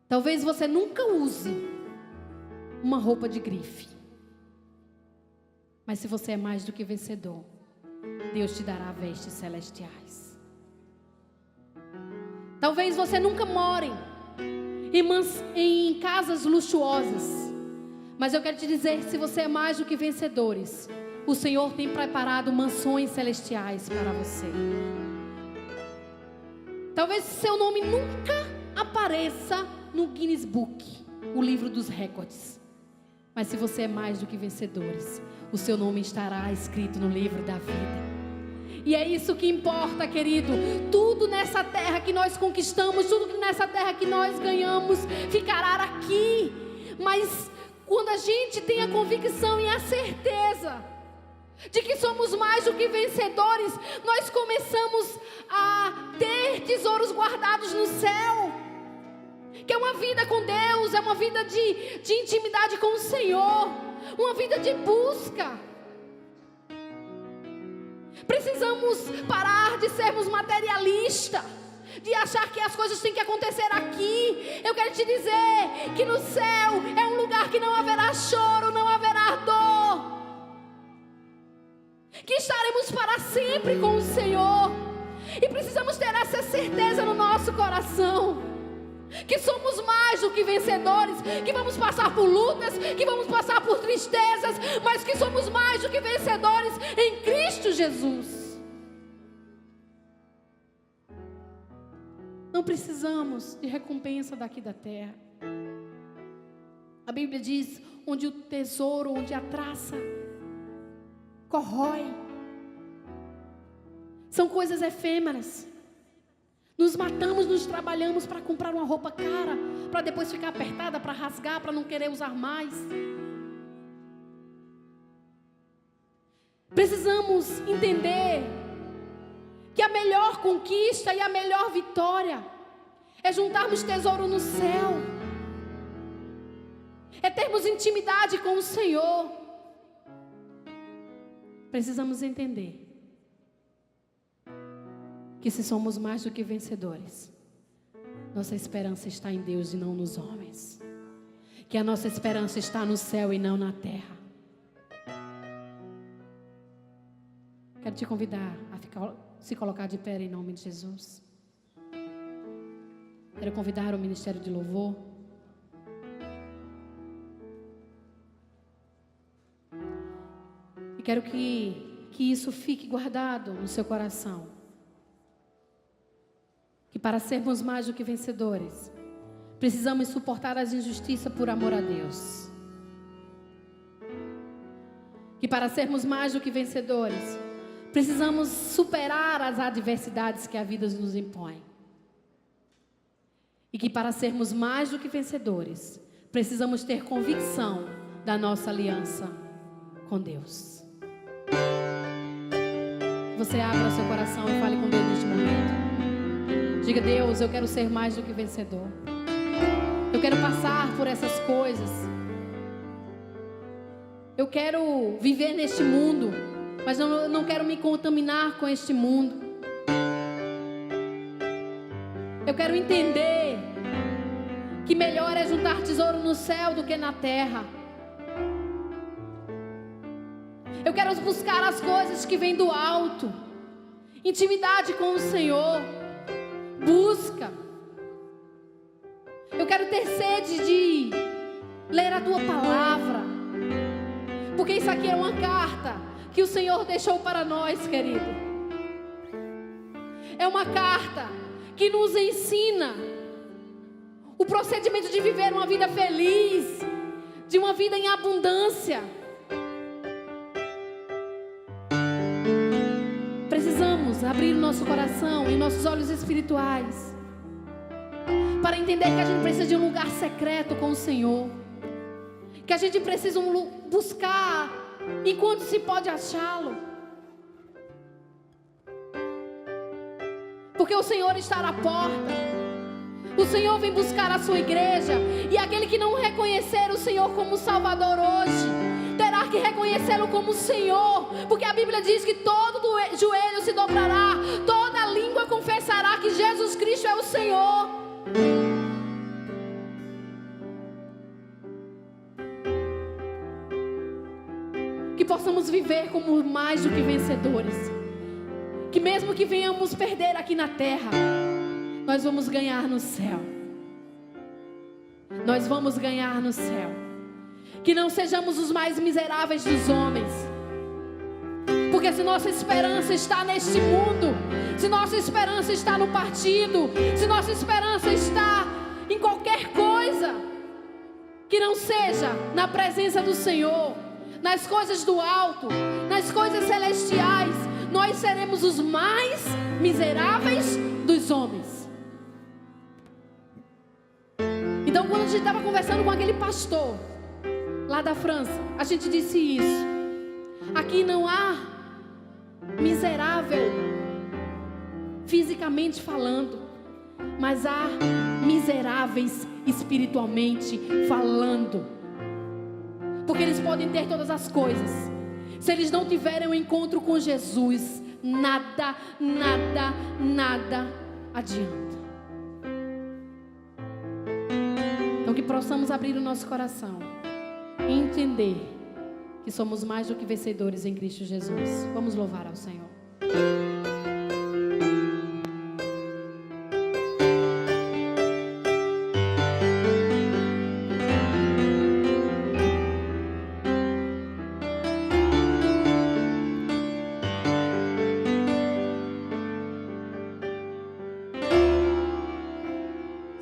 Talvez você nunca use uma roupa de grife. Mas se você é mais do que vencedor, Deus te dará vestes celestiais. Talvez você nunca more em casas luxuosas. Mas eu quero te dizer, se você é mais do que vencedores, o Senhor tem preparado mansões celestiais para você. Talvez seu nome nunca apareça no Guinness Book, o livro dos recordes. Mas se você é mais do que vencedores, o seu nome estará escrito no livro da vida. E é isso que importa, querido. Tudo nessa terra que nós conquistamos, tudo nessa terra que nós ganhamos, ficará aqui. Mas quando a gente tem a convicção e a certeza de que somos mais do que vencedores, nós começamos a ter tesouros guardados no céu, que é uma vida com Deus, é uma vida de intimidade com o Senhor, uma vida de busca. Precisamos parar de sermos materialistas, de achar que as coisas têm que acontecer aqui. Eu quero te dizer que no céu é um lugar que não haverá choro, não haverá dor, que estaremos para sempre com o Senhor. E precisamos ter essa certeza no nosso coração, que somos mais do que vencedores, que vamos passar por lutas, que vamos passar por tristezas, mas que somos mais do que vencedores em Cristo Jesus. Não precisamos de recompensa daqui da terra. A Bíblia diz: onde o tesouro, onde a traça corrói, são coisas efêmeras. Nos matamos, nos trabalhamos para comprar uma roupa cara, para depois ficar apertada, para rasgar, para não querer usar mais. Precisamos entender que a melhor conquista e a melhor vitória é juntarmos tesouro no céu, é termos intimidade com o Senhor. Precisamos entender que se somos mais do que vencedores, nossa esperança está em Deus e não nos homens, que a nossa esperança está no céu e não na terra. Quero te convidar a se colocar de pé em nome de Jesus. Quero convidar o ministério de louvor. E quero que isso fique guardado no seu coração. Que para sermos mais do que vencedores, precisamos suportar as injustiças por amor a Deus. Que para sermos mais do que vencedores, precisamos superar as adversidades que a vida nos impõe. E que para sermos mais do que vencedores, precisamos ter convicção da nossa aliança com Deus. Você abra seu coração e fale com Deus neste momento. Diga: Deus, eu quero ser mais do que vencedor. Eu quero passar por essas coisas. Eu quero viver neste mundo, mas eu não quero me contaminar com este mundo. Eu quero entender que melhor é juntar tesouro no céu do que na terra. Eu quero buscar as coisas que vêm do alto. Intimidade com o Senhor. Busca. Eu quero ter sede de ler a Tua palavra. Porque isso aqui é uma carta que o Senhor deixou para nós, querido. É uma carta que nos ensina o procedimento de viver uma vida feliz, de uma vida em abundância. Precisamos abrir o nosso coração e nossos olhos espirituais para entender que a gente precisa de um lugar secreto com o Senhor, que a gente precisa buscar enquanto se pode achá-lo, porque o Senhor está à porta. O Senhor vem buscar a sua igreja, e aquele que não reconhecer o Senhor como Salvador hoje terá que reconhecê-lo como Senhor, porque a Bíblia diz que todo joelho se dobrará, toda língua confessará que Jesus Cristo é o Senhor. Que possamos viver como mais do que vencedores, que mesmo que venhamos perder aqui na terra, nós vamos ganhar no céu. Nós vamos ganhar no céu. Que não sejamos os mais miseráveis dos homens, porque se nossa esperança está neste mundo, se nossa esperança está no partido, se nossa esperança está em qualquer coisa que não seja na presença do Senhor, nas coisas do alto, nas coisas celestiais, nós seremos os mais miseráveis dos homens. Então, quando a gente estava conversando com aquele pastor lá da França, a gente disse isso: aqui não há miserável fisicamente falando, mas há miseráveis espiritualmente falando, porque eles podem ter todas as coisas, se eles não tiverem um encontro com Jesus, nada adianta. Então, que possamos abrir o nosso coração e entender que somos mais do que vencedores em Cristo Jesus. Vamos louvar ao Senhor.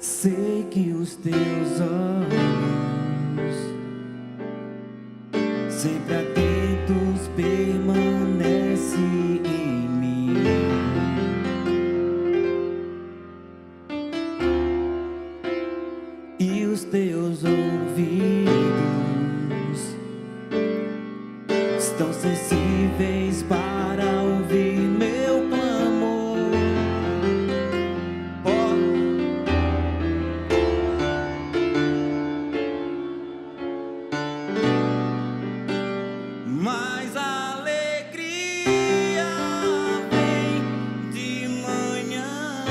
Sei que os teus olhos sempre atentos permanecem em mim, e os teus ouvidos estão sensíveis para ouvir meu clamor. Mas a alegria vem de manhã,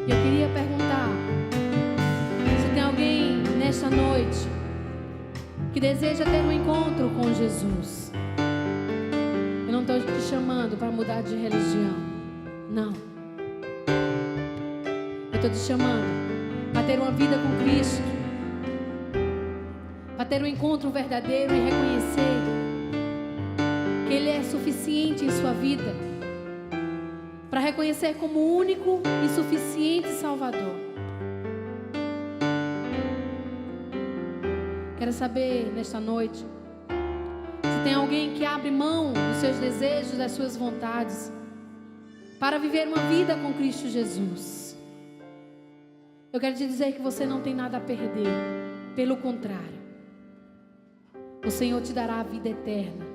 Eu queria perguntar se tem alguém nesta noite que deseja ter um encontro com Jesus. Eu não estou te chamando para mudar de religião, não. Eu estou te chamando para ter uma vida com Cristo, para ter um encontro verdadeiro e reconhecer que Ele é suficiente em sua vida, para reconhecer como o único e suficiente Salvador. Quero saber nesta noite se tem alguém que abre mão dos seus desejos, das suas vontades, para viver uma vida com Cristo Jesus. Eu quero te dizer que você não tem nada a perder. Pelo contrário, o Senhor te dará a vida eterna.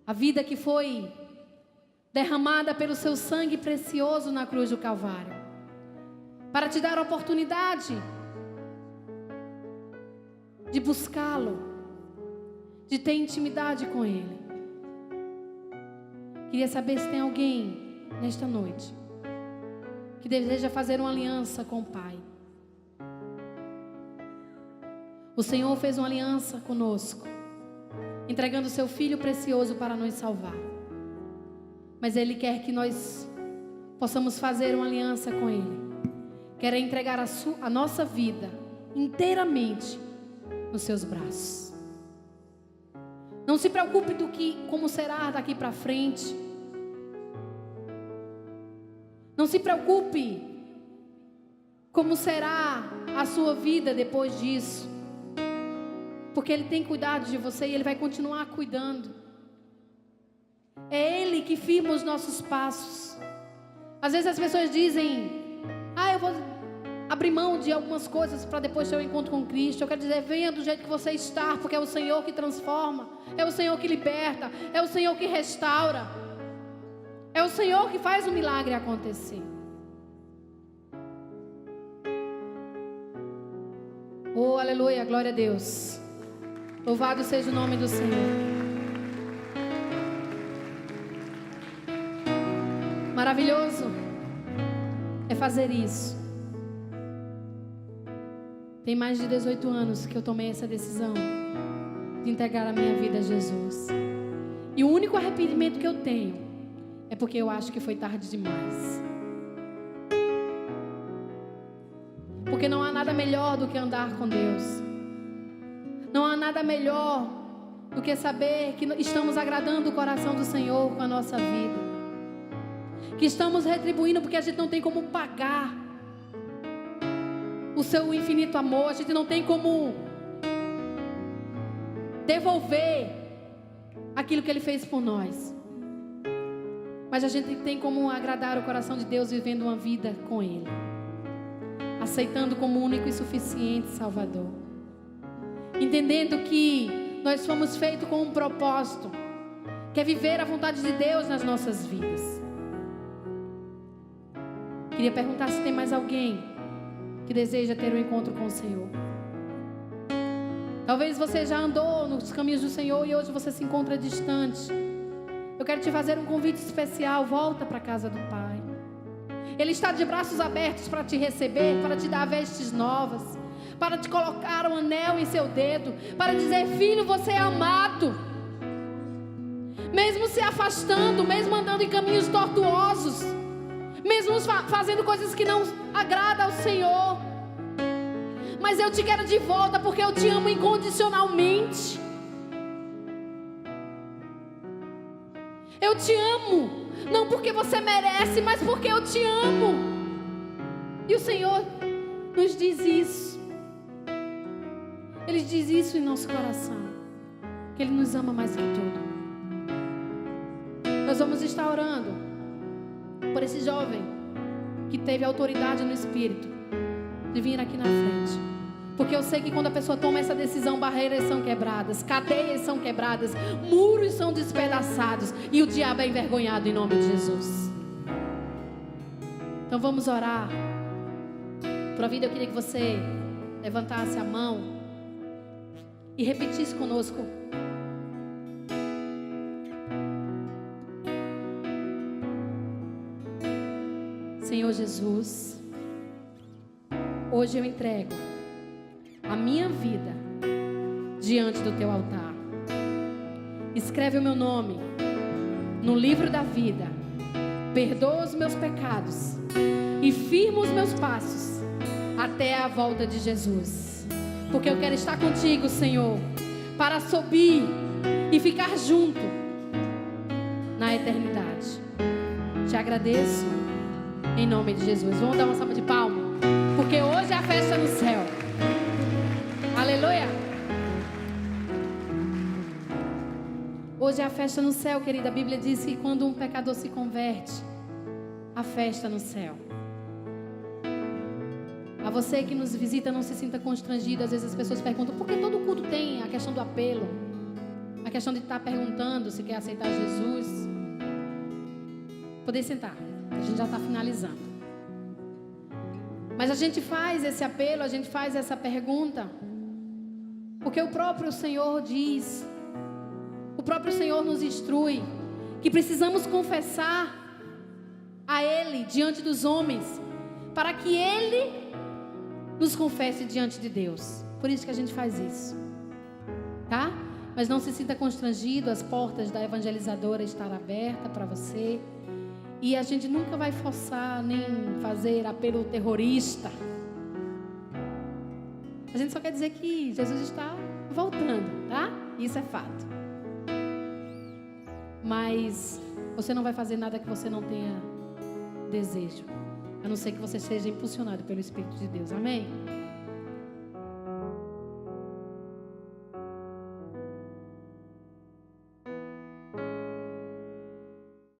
A vida que foi derramada pelo seu sangue precioso na cruz do Calvário, para te dar a oportunidade de buscá-lo, de ter intimidade com Ele. Queria saber se tem alguém nesta noite que deseja fazer uma aliança com o Pai. O Senhor fez uma aliança conosco, entregando o seu Filho precioso para nos salvar. Mas Ele quer que nós possamos fazer uma aliança com Ele. Quer entregar a nossa vida inteiramente nos seus braços. Não se preocupe como será daqui para frente. Não se preocupe como será a sua vida depois disso. Porque Ele tem cuidado de você e Ele vai continuar cuidando. É Ele que firma os nossos passos. Às vezes as pessoas dizem: eu vou abrir mão de algumas coisas para depois ter um encontro com Cristo. Eu quero dizer, venha do jeito que você está, porque é o Senhor que transforma, é o Senhor que liberta, é o Senhor que restaura, é o Senhor que faz o milagre acontecer. Oh, aleluia, glória a Deus. Louvado seja o nome do Senhor. Maravilhoso é fazer isso. Tem mais de 18 anos que eu tomei essa decisão de entregar a minha vida a Jesus. E o único arrependimento que eu tenho é porque eu acho que foi tarde demais. Porque não há nada melhor do que andar com Deus. Não há nada melhor do que saber que estamos agradando o coração do Senhor com a nossa vida. Que estamos retribuindo, porque a gente não tem como pagar o seu infinito amor. A gente não tem como devolver aquilo que Ele fez por nós. Mas a gente tem como agradar o coração de Deus vivendo uma vida com Ele, aceitando como único e suficiente Salvador, entendendo que nós fomos feitos com um propósito, que é viver a vontade de Deus nas nossas vidas. Queria perguntar se tem mais alguém que deseja ter um encontro com o Senhor. Talvez você já andou nos caminhos do Senhor e hoje você se encontra distante. Eu quero te fazer um convite especial. Volta para a casa do Pai. Ele está de braços abertos para te receber, para te dar vestes novas, para te colocar um anel em seu dedo, para dizer: filho, você é amado. Mesmo se afastando, mesmo andando em caminhos tortuosos, mesmo fazendo coisas que não agradam ao Senhor, mas eu te quero de volta, porque eu te amo incondicionalmente. Eu te amo, não porque você merece, mas porque eu te amo. E o Senhor nos diz isso. Ele diz isso em nosso coração, que Ele nos ama mais que tudo. Nós vamos estar orando por esse jovem que teve autoridade no Espírito de vir aqui na frente, porque eu sei que quando a pessoa toma essa decisão, barreiras são quebradas, cadeias são quebradas, muros são despedaçados e o diabo é envergonhado em nome de Jesus. Então vamos orar. Por a vida, eu queria que você levantasse a mão e repetisse conosco: Senhor Jesus, hoje eu entrego a minha vida diante do teu altar. Escreve o meu nome no livro da vida. Perdoa os meus pecados e firma os meus passos até a volta de Jesus. Porque eu quero estar contigo, Senhor, para subir e ficar junto na eternidade. Te agradeço em nome de Jesus. Vamos dar uma salva de palmas, porque hoje é a festa no céu. Aleluia. Hoje é a festa no céu, querida. A Bíblia diz que quando um pecador se converte, a festa no céu. A você que nos visita, não se sinta constrangido. Às vezes as pessoas perguntam, por que todo culto tem a questão do apelo? A questão de estar perguntando se quer aceitar Jesus. Poder sentar, a gente já está finalizando. Mas a gente faz esse apelo, a gente faz essa pergunta, porque o próprio Senhor diz, o próprio Senhor nos instrui, que precisamos confessar a Ele diante dos homens, para que Ele nos confesse diante de Deus. Por isso que a gente faz isso, tá? Mas não se sinta constrangido, as portas da evangelizadora estarão abertas para você. E a gente nunca vai forçar, nem fazer apelo terrorista. A gente só quer dizer que Jesus está voltando, tá? Isso é fato. Mas você não vai fazer nada que você não tenha desejo, a não ser que você seja impulsionado pelo Espírito de Deus. Amém?